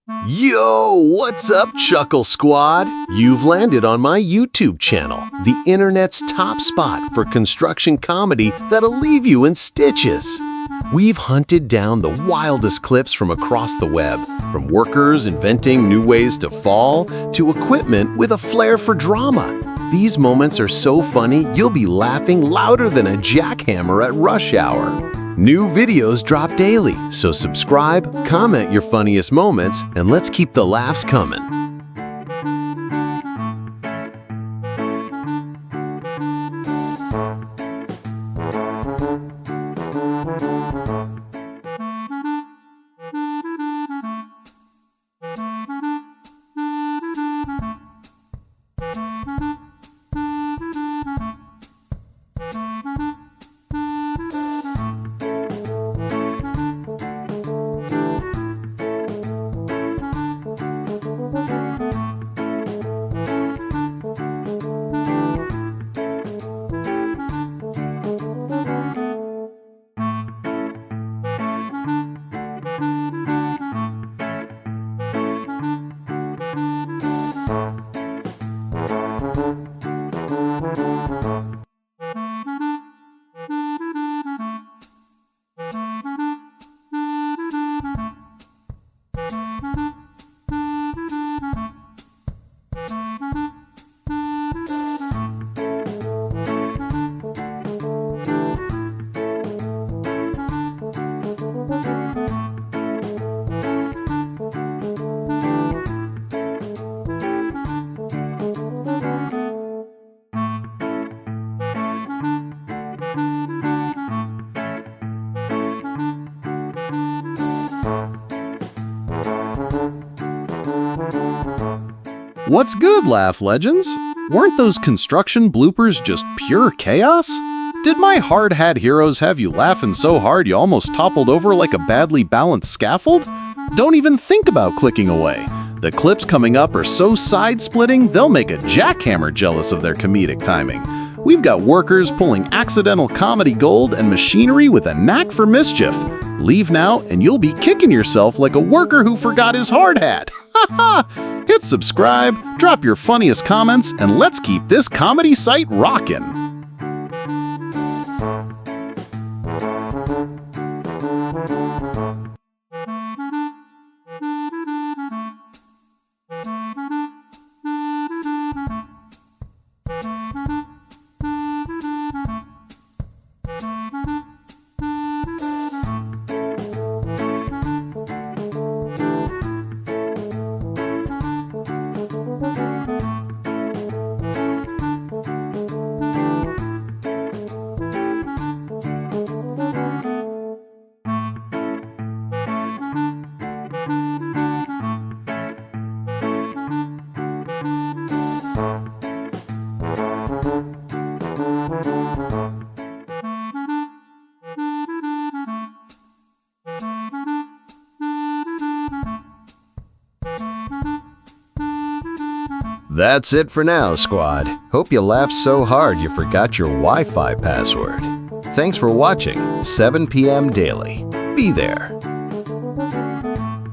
Yo, what's up, Chuckle Squad? You've landed on my YouTube channel, the internet's top spot for construction comedy that'll leave you in stitches. We've hunted down the wildest clips from across the web, from workers inventing new ways to fall to equipment with a flair for drama. These moments are so funny, you'll be laughing louder than a jackhammer at rush hour. New videos drop daily, so subscribe, comment your funniest moments, and let's keep the laughs coming. What's good, Laugh Legends? Weren't those construction bloopers just pure chaos? Did my hard hat heroes have you laughing so hard you almost toppled over like a badly balanced scaffold? Don't even think about clicking away. The clips coming up are so side-splitting, they'll make a jackhammer jealous of their comedic timing. We've got workers pulling accidental comedy gold and machinery with a knack for mischief. Leave now and you'll be kicking yourself like a worker who forgot his hard hat. Ha ha! Hit subscribe, drop your funniest comments, and let's keep this comedy site rockin'. That's it for now, squad. Hope you laughed so hard you forgot your Wi-Fi password. Thanks for watching 7 p.m. daily. Be there.